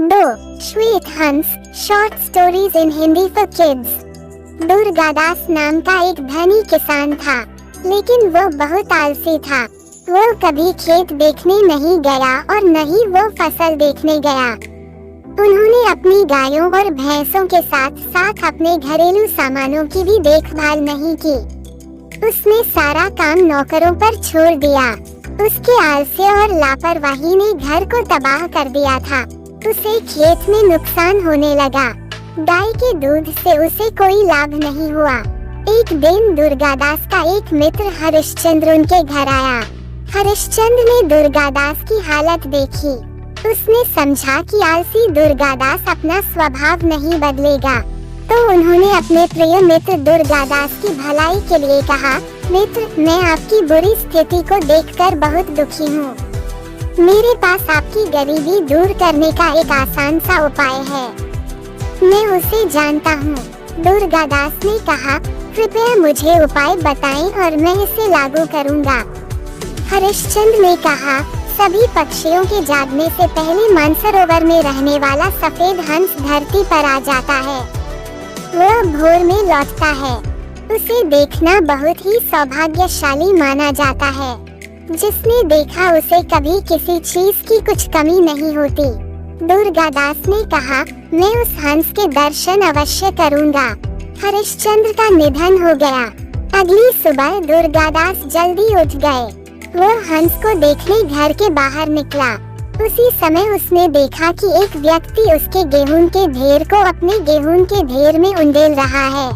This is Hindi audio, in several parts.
2. श्वेत हंस, short stories in Hindi for kids. Durgadas नाम का एक धनी किसान था, लेकिन वो बहुत आलसी था। वो कभी खेत देखने नहीं गया और न ही वो फसल देखने गया। उन्होंने अपनी गायों और भैंसों के साथ साथ अपने घरेलू सामानों की भी देखभाल नहीं की। उसने सारा काम नौकरों पर छोड़ दिया। उसके आलस्य और लापरवाही ने घर को तबाह कर दिया था। उसे खेत में नुकसान होने लगा। गाय के दूध से उसे कोई लाभ नहीं हुआ। एक दिन दुर्गादास का एक मित्र हरिश्चंद्र उनके घर आया। हरिश्चंद्र ने दुर्गादास की हालत देखी। उसने समझा कि आलसी दुर्गादास अपना स्वभाव नहीं बदलेगा, तो उन्होंने अपने प्रिय मित्र दुर्गादास की भलाई के लिए कहा, मित्र, मैं आपकी बुरी स्थिति को देखकर बहुत दुखी हूँ। मेरे पास आपकी गरीबी दूर करने का एक आसान सा उपाय है। मैं उसे जानता हूँ। दुर्गादास ने कहा, कृपया मुझे उपाय बताएं और मैं इसे लागू करूँगा। हरिश्चंद्र ने कहा, सभी पक्षियों के जागने से पहले मानसरोवर में रहने वाला सफेद हंस धरती पर आ जाता है। वह भोर में लौटता है। उसे देखना बहुत ही सौभाग्यशाली माना जाता है। जिसने देखा उसे कभी किसी चीज की कुछ कमी नहीं होती। दुर्गादास ने कहा, मैं उस हंस के दर्शन अवश्य करूँगा। हरिश्चंद्र का निधन हो गया। अगली सुबह दुर्गादास जल्दी उठ गए। वो हंस को देखने घर के बाहर निकला। उसी समय उसने देखा कि एक व्यक्ति उसके गेहूं के ढेर को अपने गेहूं के ढेर में उंडेल रहा है।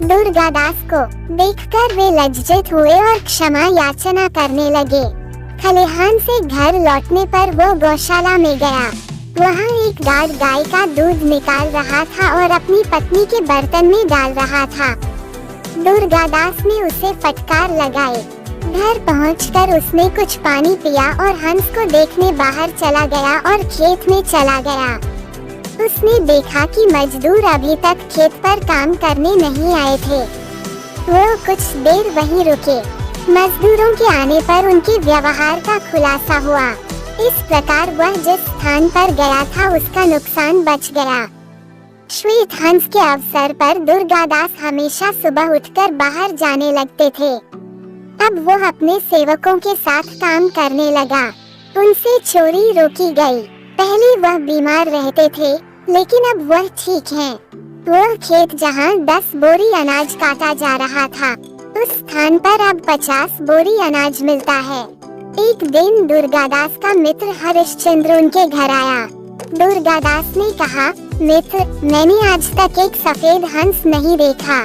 दुर्गादास को देखकर वे लज्जित हुए और क्षमा याचना करने लगे। खलिहान से घर लौटने पर वो गौशाला में गया। वहाँ एक गाय का दूध निकाल रहा था और अपनी पत्नी के बर्तन में डाल रहा था। दुर्गादास ने उसे फटकार लगाई। घर पहुंचकर उसने कुछ पानी पिया और हंस को देखने बाहर चला गया और खेत में चला गया। उसने देखा कि मजदूर अभी तक खेत पर काम करने नहीं आए थे। वो कुछ देर वहीं रुके। मजदूरों के आने पर उनके व्यवहार का खुलासा हुआ। इस प्रकार वह जिस स्थान पर गया था उसका नुकसान बच गया। श्वेत हंस के अवसर पर दुर्गादास हमेशा सुबह उठकर बाहर जाने लगते थे। अब वो अपने सेवकों के साथ काम करने लगा। उनसे चोरी रोकी गई। पहले वह बीमार रहते थे, लेकिन अब वह ठीक हैं। वह खेत जहाँ 10 बोरी अनाज काटा जा रहा था, उस स्थान पर अब 50 बोरी अनाज मिलता है। एक दिन दुर्गादास का मित्र हरिश्चंद्र उनके घर आया। दुर्गादास ने कहा, मित्र, मैंने आज तक एक सफेद हंस नहीं देखा,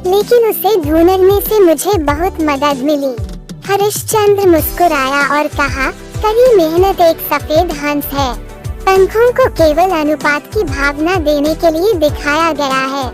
लेकिन उसे ढूंढने से मुझे बहुत मदद मिली। हरिश्चंद्र मुस्कुराया और कहा, कड़ी मेहनत एक सफेद हंस है। पंखों को केवल अनुपात की भावना देने के लिए दिखाया गया है।